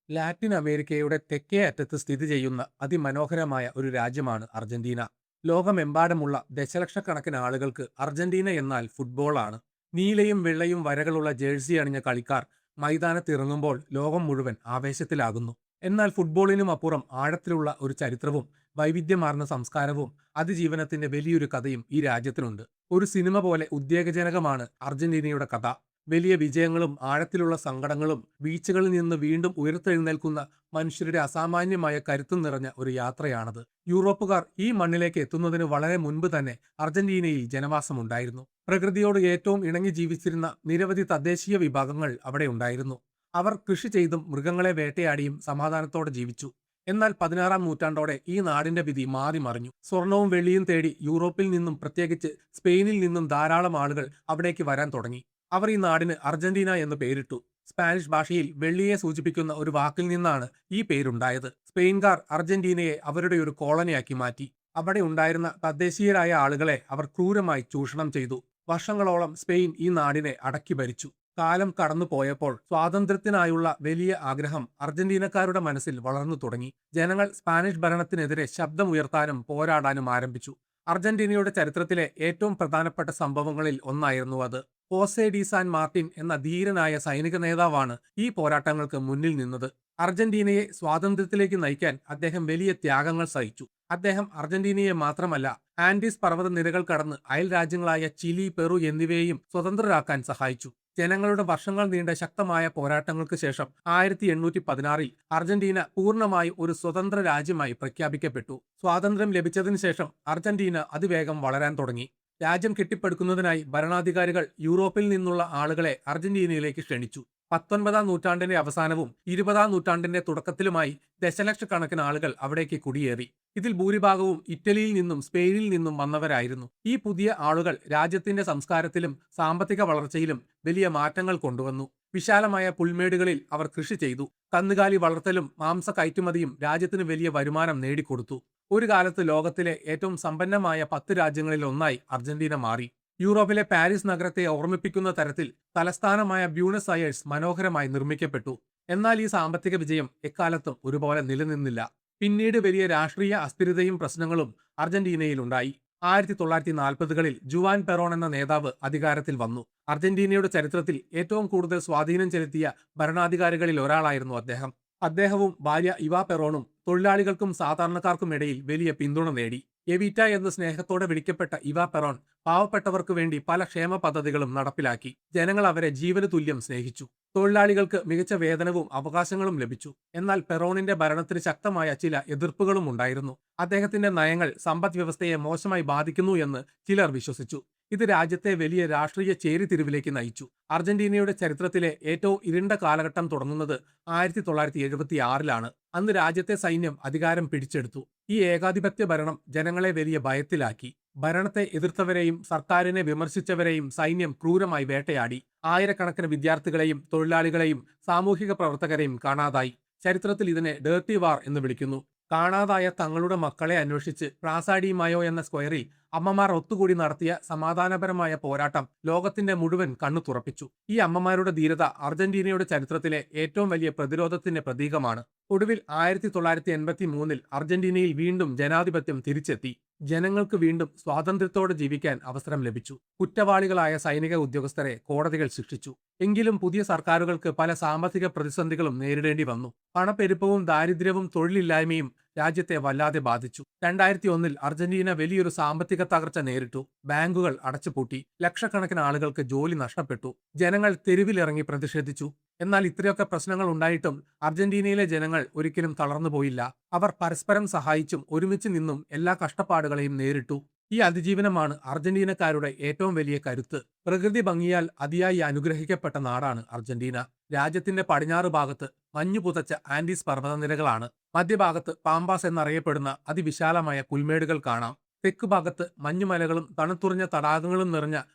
Latin അമേരിക്കയുടെ തെക്കേ അറ്റത്ത് സ്ഥിതി ചെയ്യുന്ന അതിമനോഹരമായ ഒരു രാജ്യമാണ് അർജന്റീന. ലോകമെമ്പാടുമുള്ള ദശലക്ഷക്കണക്കിന് ആളുകൾക്ക് അർജന്റീന എന്നാൽ ഫുട്ബോളാണ്. നീലയും വെള്ളയും വരകളുള്ള ജേഴ്സി അണിഞ്ഞ കളിക്കാർ മൈതാനത്തിറങ്ങുമ്പോൾ ലോകം മുഴുവൻ ആവേശത്തിലാകുന്നു. എന്നാൽ ഫുട്ബോളിനും അപ്പുറം ആഴത്തിലുള്ള ഒരു ചരിത്രവും വൈവിധ്യമാർന്ന സംസ്കാരവും അതിജീവനത്തിന്റെ വലിയൊരു കഥയും ഈ രാജ്യത്തിനുണ്ട്. ഒരു സിനിമ പോലെ ഉദ്വേഗജനകമാണ് അർജന്റീനയുടെ കഥ. വലിയ വിജയങ്ങളും ആഴത്തിലുള്ള സങ്കടങ്ങളും ബീച്ചുകളിൽ നിന്ന് വീണ്ടും ഉയർത്തെഴുന്നേൽക്കുന്ന മനുഷ്യരുടെ അസാമാന്യമായ കരുത്തും നിറഞ്ഞ ഒരു യാത്രയാണത്. യൂറോപ്പുകാർ ഈ മണ്ണിലേക്ക് എത്തുന്നതിന് വളരെ മുൻപ് തന്നെ അർജന്റീനയിൽ ജനവാസമുണ്ടായിരുന്നു. പ്രകൃതിയോട് ഏറ്റവും ഇണങ്ങി ജീവിച്ചിരുന്ന നിരവധി തദ്ദേശീയ വിഭാഗങ്ങൾ അവിടെ ഉണ്ടായിരുന്നു. അവർ കൃഷി ചെയ്തും മൃഗങ്ങളെ വേട്ടയാടിയും സമാധാനത്തോടെ ജീവിച്ചു. എന്നാൽ 16-ാം നൂറ്റാണ്ടോടെ ഈ നാടിന്റെ വിധി മാറി മറിഞ്ഞു. സ്വർണവും വെള്ളിയും തേടി യൂറോപ്പിൽ നിന്നും, പ്രത്യേകിച്ച് സ്പെയിനിൽ നിന്നും ധാരാളം ആളുകൾ അവിടേക്ക് വരാൻ തുടങ്ങി. അവർ ഈ നാടിന് അർജന്റീന എന്ന് പേരിട്ടു. സ്പാനിഷ് ഭാഷയിൽ വെള്ളിയെ സൂചിപ്പിക്കുന്ന ഒരു വാക്കിൽ നിന്നാണ് ഈ പേരുണ്ടായത്. സ്പെയിൻകാർ അർജന്റീനയെ അവരുടെ ഒരു കോളനിയാക്കി മാറ്റി. അവിടെ ഉണ്ടായിരുന്ന തദ്ദേശീയരായ ആളുകളെ അവർ ക്രൂരമായി ചൂഷണം ചെയ്തു. വർഷങ്ങളോളം സ്പെയിൻ ഈ നാടിനെ അടക്കി ഭരിച്ചു. കാലം കടന്നു പോയപ്പോൾ സ്വാതന്ത്ര്യത്തിനായുള്ള വലിയ ആഗ്രഹം അർജന്റീനക്കാരുടെ മനസ്സിൽ വളർന്നു തുടങ്ങി. ജനങ്ങൾ സ്പാനിഷ് ഭരണത്തിനെതിരെ ശബ്ദമുയർത്താനും പോരാടാനും ആരംഭിച്ചു. അർജന്റീനയുടെ ചരിത്രത്തിലെ ഏറ്റവും പ്രധാനപ്പെട്ട സംഭവങ്ങളിൽ ഒന്നായിരുന്നു അത്. ഹോസെ ഡി സാൻ മാർട്ടിൻ എന്ന ധീരനായ സൈനിക നേതാവാണ് ഈ പോരാട്ടങ്ങൾക്ക് മുന്നിൽ നിന്നത്. അർജന്റീനയെ സ്വാതന്ത്ര്യത്തിലേക്ക് നയിക്കാൻ അദ്ദേഹം വലിയ ത്യാഗങ്ങൾ സഹിച്ചു. അദ്ദേഹം അർജന്റീനയെ മാത്രമല്ല, ആൻഡീസ് പർവ്വതനിരകൾ കടന്ന് അയൽ രാജ്യങ്ങളായ ചിലി, പെറു എന്നിവയെയും സ്വതന്ത്രരാക്കാൻ സഹായിച്ചു. ജനങ്ങളുടെ വർഷങ്ങൾ നീണ്ട ശക്തമായ പോരാട്ടങ്ങൾക്ക് ശേഷം 1816-ൽ അർജന്റീന പൂർണ്ണമായി ഒരു സ്വതന്ത്ര രാജ്യമായി പ്രഖ്യാപിക്കപ്പെട്ടു. സ്വാതന്ത്ര്യം ലഭിച്ചതിന് ശേഷം അർജന്റീന അതിവേഗം വളരാൻ തുടങ്ങി. രാജ്യം കെട്ടിപ്പടുക്കുന്നതിനായി ഭരണാധികാരികൾ യൂറോപ്പിൽ നിന്നുള്ള ആളുകളെ അർജന്റീനയിലേക്ക് ക്ഷണിച്ചു. 19-ാം നൂറ്റാണ്ടിന്റെ അവസാനവും 20-ാം നൂറ്റാണ്ടിന്റെ തുടക്കത്തിലുമായി ദശലക്ഷക്കണക്കിന് ആളുകൾ അവിടേക്ക് കുടിയേറി. ഇതിൽ ഭൂരിഭാഗവും ഇറ്റലിയിൽ നിന്നും സ്പെയിനിൽ നിന്നും വന്നവരായിരുന്നു. ഈ പുതിയ ആളുകൾ രാജ്യത്തിന്റെ സംസ്കാരത്തിലും സാമ്പത്തിക വളർച്ചയിലും വലിയ മാറ്റങ്ങൾ കൊണ്ടുവന്നു. വിശാലമായ പുൽമേടുകളിൽ അവർ കൃഷി ചെയ്തു. കന്നുകാലി വളർത്തലും മാംസ കയറ്റുമതിയും രാജ്യത്തിന് വലിയ വരുമാനം നേടിക്കൊടുത്തു. ഒരു കാലത്ത് ലോകത്തിലെ ഏറ്റവും സമ്പന്നമായ 10 രാജ്യങ്ങളിൽ ഒന്നായി അർജന്റീന മാറി. യൂറോപ്പിലെ പാരീസ് നഗരത്തെ ഓർമ്മിപ്പിക്കുന്ന തരത്തിൽ തലസ്ഥാനമായ ബ്യൂണസ് അയേഴ്സ് മനോഹരമായി നിർമ്മിക്കപ്പെട്ടു. എന്നാൽ ഈ സാമ്പത്തിക വിജയം എക്കാലത്തും ഒരുപോലെ നിലനിന്നില്ല. പിന്നീട് വലിയ രാഷ്ട്രീയ അസ്ഥിരതയും പ്രശ്നങ്ങളും അർജന്റീനയിലുണ്ടായി. 1940-കളിൽ ജുവാൻ പെറോൺ എന്ന നേതാവ് അധികാരത്തിൽ വന്നു. അർജന്റീനയുടെ ചരിത്രത്തിൽ ഏറ്റവും കൂടുതൽ സ്വാധീനം ചെലുത്തിയ ഭരണാധികാരികളിൽ ഒരാളായിരുന്നു അദ്ദേഹം. അദ്ദേഹവും ഭാര്യ ഇവാ പെറോണും തൊഴിലാളികൾക്കും സാധാരണക്കാർക്കും ഇടയിൽ വലിയ പിന്തുണ നേടി. എവിറ്റ എന്ന് സ്നേഹത്തോടെ വിളിക്കപ്പെട്ട ഇവാ പെറോൺ പാവപ്പെട്ടവർക്ക് വേണ്ടി പല ക്ഷേമ പദ്ധതികളും നടപ്പിലാക്കി. ജനങ്ങൾ അവരെ ജീവന് തുല്യം സ്നേഹിച്ചു. തൊഴിലാളികൾക്ക് മികച്ച വേതനവും അവകാശങ്ങളും ലഭിച്ചു. എന്നാൽ പെറോണിന്റെ ഭരണത്തിന് ശക്തമായ ചില എതിർപ്പുകളും ഉണ്ടായിരുന്നു. അദ്ദേഹത്തിന്റെ നയങ്ങൾ സമ്പദ് വ്യവസ്ഥയെ മോശമായി ബാധിക്കുന്നു എന്ന് ചിലർ വിശ്വസിച്ചു. ഇത് രാജ്യത്തെ വലിയ രാഷ്ട്രീയ ചേരിതിരിവിലേക്ക് നയിച്ചു. അർജന്റീനയുടെ ചരിത്രത്തിലെ ഏറ്റവും ഇരുണ്ട കാലഘട്ടം തുടങ്ങുന്നത് 1976-ലാണ്. അന്ന് രാജ്യത്തെ സൈന്യം അധികാരം പിടിച്ചെടുത്തു. ഈ ഏകാധിപത്യ ഭരണം ജനങ്ങളെ വലിയ ഭയത്തിലാക്കി. ഭരണത്തെ എതിർത്തവരെയും സർക്കാരിനെ വിമർശിച്ചവരെയും സൈന്യം ക്രൂരമായി വേട്ടയാടി. ആയിരക്കണക്കിന് വിദ്യാർത്ഥികളെയും തൊഴിലാളികളെയും സാമൂഹിക പ്രവർത്തകരെയും കാണാതായി. ചരിത്രത്തിൽ ഇതിനെ ഡേർട്ടി വാർ എന്ന് വിളിക്കുന്നു. കാണാതായ തങ്ങളുടെ മക്കളെ അന്വേഷിച്ച് പ്രാസാഡി മയോ എന്ന സ്ക്വയറിൽ അമ്മമാർ ഒത്തുകൂടി നടത്തിയ സമാധാനപരമായ പോരാട്ടം ലോകത്തിന്റെ മുഴുവൻ കണ്ണു തുറപ്പിച്ചു. ഈ അമ്മമാരുടെ ധീരത അർജന്റീനയുടെ ചരിത്രത്തിലെ ഏറ്റവും വലിയ പ്രതിരോധത്തിന്റെ പ്രതീകമാണ്. ഒടുവിൽ 1983-ൽ അർജന്റീനയിൽ വീണ്ടും ജനാധിപത്യം തിരിച്ചെത്തി. ജനങ്ങൾക്ക് വീണ്ടും സ്വാതന്ത്ര്യത്തോടെ ജീവിക്കാൻ അവസരം ലഭിച്ചു. കുറ്റവാളികളായ സൈനിക ഉദ്യോഗസ്ഥരെ കോടതികൾ ശിക്ഷിച്ചു. എങ്കിലും പുതിയ സർക്കാരുകൾക്ക് പല സാമ്പത്തിക പ്രതിസന്ധികളും നേരിടേണ്ടി വന്നു. പണപ്പെരുപ്പവും ദാരിദ്ര്യവും തൊഴിലില്ലായ്മയും രാജ്യത്തെ വല്ലാതെ ബാധിച്ചു. 2001-ൽ അർജന്റീന വലിയൊരു സാമ്പത്തിക തകർച്ച നേരിട്ടു. ബാങ്കുകൾ അടച്ചുപൂട്ടി. ലക്ഷക്കണക്കിന് ആളുകൾക്ക് ജോലി നഷ്ടപ്പെട്ടു. ജനങ്ങൾ തെരുവിലിറങ്ങി പ്രതിഷേധിച്ചു. എന്നാൽ ഇത്രയൊക്കെ പ്രശ്നങ്ങൾ ഉണ്ടായിട്ടും അർജന്റീനയിലെ ജനങ്ങൾ ഒരിക്കലും തളർന്നുപോയില്ല. അവർ പരസ്പരം സഹായിച്ചും ഒരുമിച്ച് നിന്നും എല്ലാ കഷ്ടപ്പാടുകളെയും നേരിട്ടു. ഈ അതിജീവനമാണ് അർജന്റീനക്കാരുടെ ഏറ്റവും വലിയ കരുത്ത്. പ്രകൃതി ഭംഗിയാൽ അതിയായി അനുഗ്രഹിക്കപ്പെട്ട നാടാണ് അർജന്റീന. രാജ്യത്തിന്റെ പടിഞ്ഞാറ് ഭാഗത്ത് മഞ്ഞു പുതച്ച ആൻഡീസ് പർവ്വതനിരകളാണ്. മധ്യഭാഗത്ത് പാമ്പാസ് എന്നറിയപ്പെടുന്ന അതിവിശാലമായ പുൽമേടുകൾ കാണാം. തെക്ക് ഭാഗത്ത് മഞ്ഞുമലകളും തണുത്തുറഞ്ഞ തടാകങ്ങളും നിറഞ്ഞ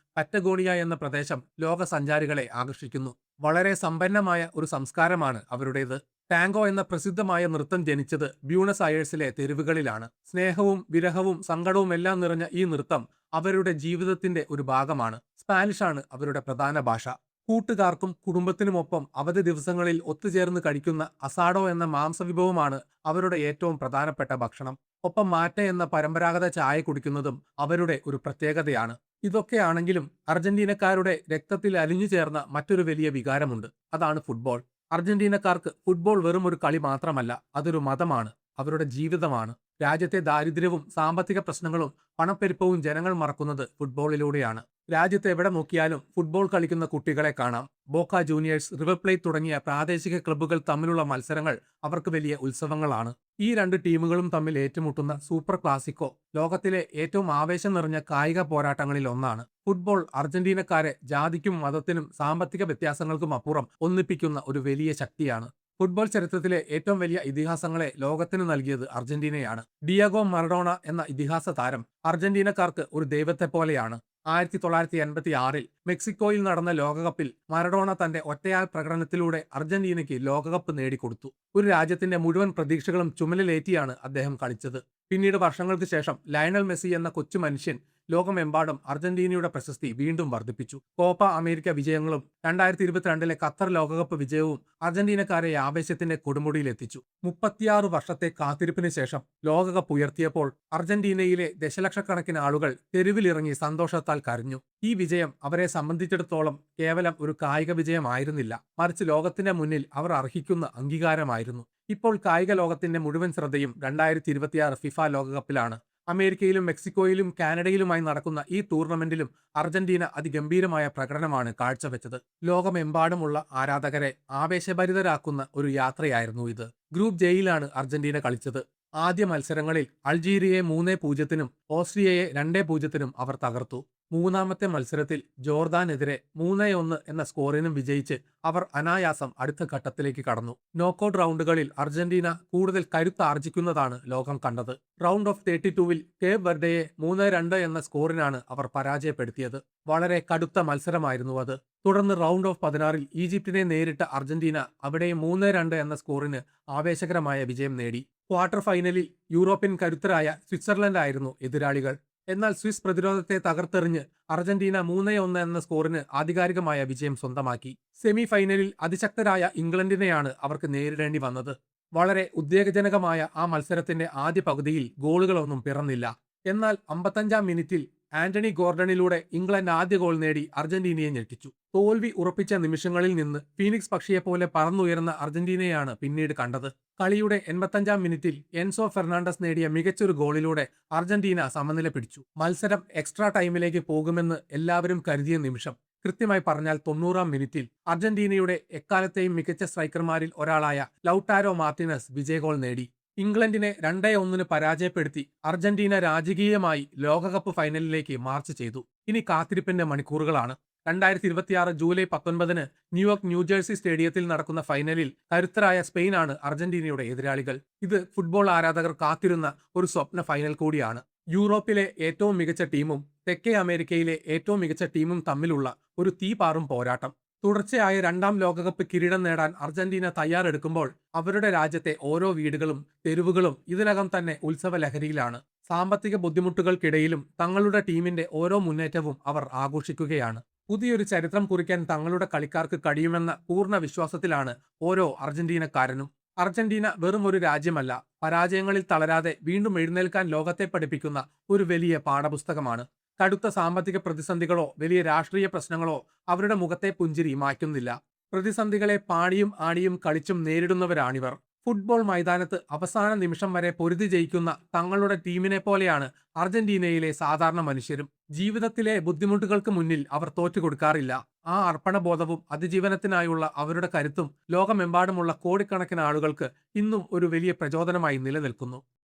പറ്റഗോണിയ എന്ന പ്രദേശം ലോക സഞ്ചാരികളെ ആകർഷിക്കുന്നു. വളരെ സമ്പന്നമായ ഒരു സംസ്കാരമാണ് അവരുടേത്. ടാങ്കോ എന്ന പ്രസിദ്ധമായ നൃത്തം ജനിച്ചത് ബ്യൂണസ് അയേഴ്സിലെ തെരുവുകളിലാണ്. സ്നേഹവും വിരഹവും സങ്കടവും എല്ലാം നിറഞ്ഞ ഈ നൃത്തം അവരുടെ ജീവിതത്തിന്റെ ഒരു ഭാഗമാണ്. സ്പാനിഷാണ് അവരുടെ പ്രധാന ഭാഷ. കൂട്ടുകാർക്കും കുടുംബത്തിനുമൊപ്പം അവധി ദിവസങ്ങളിൽ ഒത്തുചേർന്ന് കഴിക്കുന്ന അസാഡോ എന്ന മാംസവിഭവമാണ് അവരുടെ ഏറ്റവും പ്രധാനപ്പെട്ട ഭക്ഷണം. ഒപ്പം മാറ്റ എന്ന പരമ്പരാഗത ചായ കുടിക്കുന്നതും അവരുടെ ഒരു പ്രത്യേകതയാണ്. ഇതൊക്കെയാണെങ്കിലും അർജന്റീനക്കാരുടെ രക്തത്തിൽ അലിഞ്ഞു ചേർന്ന മറ്റൊരു വലിയ വികാരമുണ്ട്. അതാണ് ഫുട്ബോൾ. അർജന്റീനക്കാർക്ക് ഫുട്ബോൾ വെറും ഒരു കളി മാത്രമല്ല, അതൊരു മതമാണ്, അവരുടെ ജീവിതമാണ്. രാജ്യത്തെ ദാരിദ്ര്യവും സാമ്പത്തിക പ്രശ്നങ്ങളും പണപ്പെരുപ്പവും ജനങ്ങൾ മറക്കുന്നത് ഫുട്ബോളിലൂടെയാണ്. രാജ്യത്ത് എവിടെ നോക്കിയാലും ഫുട്ബോൾ കളിക്കുന്ന കുട്ടികളെ കാണാം. ബോക്ക ജൂനിയേഴ്സ്, റിവർ പ്ലേറ്റ് തുടങ്ങിയ പ്രാദേശിക ക്ലബ്ബുകൾ തമ്മിലുള്ള മത്സരങ്ങൾ അവർക്ക് വലിയ ഉത്സവങ്ങളാണ്. ഈ രണ്ട് ടീമുകളും തമ്മിൽ ഏറ്റുമുട്ടുന്ന സൂപ്പർ ക്ലാസിക്കോ ലോകത്തിലെ ഏറ്റവും ആവേശം നിറഞ്ഞ കായിക പോരാട്ടങ്ങളിൽ ഒന്നാണ്. ഫുട്ബോൾ അർജന്റീനക്കാരെ ജാതിക്കും മതത്തിനും സാമ്പത്തിക വ്യത്യാസങ്ങൾക്കും അപ്പുറം ഒന്നിപ്പിക്കുന്ന ഒരു വലിയ ശക്തിയാണ്. ഫുട്ബോൾ ചരിത്രത്തിലെ ഏറ്റവും വലിയ ഇതിഹാസങ്ങളെ ലോകത്തിന് നൽകിയത് അർജന്റീനയാണ്. ഡിയാഗോ മറഡോണ എന്ന ഇതിഹാസ താരം അർജന്റീനക്കാർക്ക് ഒരു ദൈവത്തെ പോലെയാണ്. 1986 മെക്സിക്കോയിൽ നടന്ന ലോകകപ്പിൽ മറഡോണ തന്റെ ഒറ്റയാൾ പ്രകടനത്തിലൂടെ അർജന്റീനയ്ക്ക് ലോകകപ്പ് നേടിക്കൊടുത്തു. ഒരു രാജ്യത്തിന്റെ മുഴുവൻ പ്രതീക്ഷകളും ചുമലിലേറ്റിയാണ് അദ്ദേഹം കളിച്ചത്. പിന്നീട് വർഷങ്ങൾക്ക് ശേഷം ലയണൽ മെസ്സി എന്ന കൊച്ചു മനുഷ്യൻ ലോകമെമ്പാടും അർജന്റീനയുടെ പ്രശസ്തി വീണ്ടും വർദ്ധിപ്പിച്ചു. കോപ്പ അമേരിക്ക വിജയങ്ങളും 2022 ഖത്തർ ലോകകപ്പ് വിജയവും അർജന്റീനക്കാരെ ആവേശത്തിന്റെ കൊടുമുടിയിലെത്തിച്ചു. 36 വർഷത്തെ കാത്തിരിപ്പിന് ശേഷം ലോകകപ്പ് ഉയർത്തിയപ്പോൾ അർജന്റീനയിലെ ദശലക്ഷക്കണക്കിന് ആളുകൾ തെരുവിലിറങ്ങി സന്തോഷത്താൽ കരഞ്ഞു. ഈ വിജയം അവരെ സംബന്ധിച്ചിടത്തോളം കേവലം ഒരു കായിക വിജയമായിരുന്നില്ല, മറിച്ച് ലോകത്തിന്റെ മുന്നിൽ അവർ അർഹിക്കുന്ന അംഗീകാരമായിരുന്നു. ഇപ്പോൾ കായിക ലോകത്തിന്റെ മുഴുവൻ ശ്രദ്ധയും 2026 ഫിഫ ലോകകപ്പിലാണ്. അമേരിക്കയിലും മെക്സിക്കോയിലും കാനഡയിലുമായി നടക്കുന്ന ഈ ടൂർണമെന്റിലും അർജന്റീന അതിഗംഭീരമായ പ്രകടനമാണ് കാഴ്ചവെച്ചത്. ലോകമെമ്പാടുമുള്ള ആരാധകരെ ആവേശഭരിതരാക്കുന്ന ഒരു യാത്രയായിരുന്നു ഇത്. ഗ്രൂപ്പ് ജെയിലാണ് അർജന്റീന കളിച്ചത്. ആദ്യ മത്സരങ്ങളിൽ അൾജീരിയയെ 3-0 ഓസ്ട്രിയയെ 2-0 അവർ തകർത്തു. മൂന്നാമത്തെ മത്സരത്തിൽ ജോർദാനെതിരെ 3-1 എന്ന സ്കോറിനും വിജയിച്ച് അവർ അനായാസം അടുത്ത ഘട്ടത്തിലേക്ക് കടന്നു. നോക്കൌട്ട് റൗണ്ടുകളിൽ അർജന്റീന കൂടുതൽ കരുത്താർജിക്കുന്നതാണ് ലോകം കണ്ടത്. റൗണ്ട് ഓഫ് 32-ൽ കേപ്പ് വെർഡയെ 3-2 എന്ന സ്കോറിനാണ് അവർ പരാജയപ്പെടുത്തിയത്. വളരെ കടുത്ത മത്സരമായിരുന്നു അത്. തുടർന്ന് റൗണ്ട് ഓഫ് 16-ൽ ഈജിപ്തിനെ നേരിട്ട അർജന്റീന അവിടെയും 3-2 എന്ന സ്കോറിന് ആവേശകരമായ വിജയം നേടി. ക്വാർട്ടർ ഫൈനലിൽ യൂറോപ്യൻ കരുത്തരായ സ്വിറ്റ്സർലൻഡ് ആയിരുന്നു എതിരാളികൾ. എന്നാൽ സ്വിസ് പ്രതിരോധത്തെ തകർത്തെറിഞ്ഞ് അർജന്റീന 3-1 എന്ന സ്കോറിന് ആധികാരികമായ വിജയം സ്വന്തമാക്കി. സെമി ഫൈനലിൽ അതിശക്തരായ ഇംഗ്ലണ്ടിനെയാണ് അവർക്ക് നേരിടേണ്ടി വന്നത്. വളരെ ഉദ്വേഗജനകമായ ആ മത്സരത്തിന്റെ ആദ്യ പകുതിയിൽ ഗോളുകളൊന്നും പിറന്നില്ല. എന്നാൽ 55-ാം മിനിറ്റിൽ ആന്റണി ഗോർഡണിലൂടെ ഇംഗ്ലണ്ട് ആദ്യ ഗോൾ നേടി അർജന്റീനയെ ഞെട്ടിച്ചു. തോൽവി ഉറപ്പിച്ച നിമിഷങ്ങളിൽ നിന്ന് ഫീനിക്സ് പക്ഷിയെപ്പോലെ പറന്നുയർന്ന അർജന്റീനയാണ് പിന്നീട് കണ്ടത്. കളിയുടെ 85-ാം മിനിറ്റിൽ എൻസോ ഫെർണാണ്ടസ് നേടിയ മികച്ചൊരു ഗോളിലൂടെ അർജന്റീന സമനില പിടിച്ചു. മത്സരം എക്സ്ട്രാ ടൈമിലേക്ക് പോകുമെന്ന് എല്ലാവരും കരുതിയ നിമിഷം, കൃത്യമായി പറഞ്ഞാൽ 90-ാം മിനിറ്റിൽ അർജന്റീനയുടെ എക്കാലത്തെയും മികച്ച സ്ട്രൈക്കർമാരിൽ ഒരാളായ ലൗട്ടാരോ മാർട്ടിനസ് വിജയ ഗോൾ നേടി. ഇംഗ്ലണ്ടിനെ 2-1 പരാജയപ്പെടുത്തി അർജന്റീന രാജകീയമായി ലോകകപ്പ് ഫൈനലിലേക്ക് മാർച്ച് ചെയ്തു. ഇനി കാത്തിരിപ്പിന്റെ മണിക്കൂറുകളാണ്. 2026 ജൂലൈ 19-ന് ന്യൂയോർക്ക് ന്യൂജേഴ്സി സ്റ്റേഡിയത്തിൽ നടക്കുന്ന ഫൈനലിൽ കരുത്തരായ സ്പെയിനാണ് അർജന്റീനയുടെ എതിരാളികൾ. ഇത് ഫുട്ബോൾ ആരാധകർ കാത്തിരുന്ന ഒരു സ്വപ്ന ഫൈനൽ കൂടിയാണ്. യൂറോപ്പിലെ ഏറ്റവും മികച്ച ടീമും തെക്കേ അമേരിക്കയിലെ ഏറ്റവും മികച്ച ടീമും തമ്മിലുള്ള ഒരു തീപാറും പോരാട്ടം. തുടർച്ചയായ 2ാം ലോകകപ്പ് കിരീടം നേടാൻ അർജന്റീന തയ്യാറെടുക്കുമ്പോൾ അവരുടെ രാജ്യത്തെ ഓരോ വീടുകളും തെരുവുകളും ഇതിനകം തന്നെ ഉത്സവ ലഹരിയിലാണ്. സാമ്പത്തിക ബുദ്ധിമുട്ടുകൾക്കിടയിലും തങ്ങളുടെ ടീമിന്റെ ഓരോ മുന്നേറ്റവും അവർ ആഘോഷിക്കുകയാണ്. പുതിയൊരു ചരിത്രം കുറിക്കാൻ തങ്ങളുടെ കളിക്കാർക്ക് കഴിയുമെന്ന പൂർണ്ണ വിശ്വാസത്തിലാണ് ഓരോ അർജന്റീനക്കാരനും. അർജന്റീന വെറും ഒരു രാജ്യമല്ല, പരാജയങ്ങളിൽ തളരാതെ വീണ്ടും എഴുന്നേൽക്കാൻ ലോകത്തെ പഠിപ്പിക്കുന്ന ഒരു വലിയ പാഠപുസ്തകമാണ്. കടുത്ത സാമ്പത്തിക പ്രതിസന്ധികളോ വലിയ രാഷ്ട്രീയ പ്രശ്നങ്ങളോ അവരുടെ മുഖത്തെ പുഞ്ചിരി മായ്ക്കുന്നില്ല. പ്രതിസന്ധികളെ പാടിയും ആടിയും കളിച്ചും നേരിടുന്നവരാണിവർ. ഫുട്ബോൾ മൈതാനത്ത് അവസാന നിമിഷം വരെ പൊരുതി ജയിക്കുന്ന തങ്ങളുടെ ടീമിനെ പോലെയാണ് അർജന്റീനയിലെ സാധാരണ മനുഷ്യരും. ജീവിതത്തിലെ ബുദ്ധിമുട്ടുകൾക്ക് മുന്നിൽ അവർ തോറ്റുകൊടുക്കാറില്ല. ആ അർപ്പണബോധവും അതിജീവനത്തിനായുള്ള അവരുടെ കരുത്തും ലോകമെമ്പാടുമുള്ള കോടിക്കണക്കിന് ആളുകൾക്ക് ഇന്നും ഒരു വലിയ പ്രചോദനമായി നിലനിൽക്കുന്നു.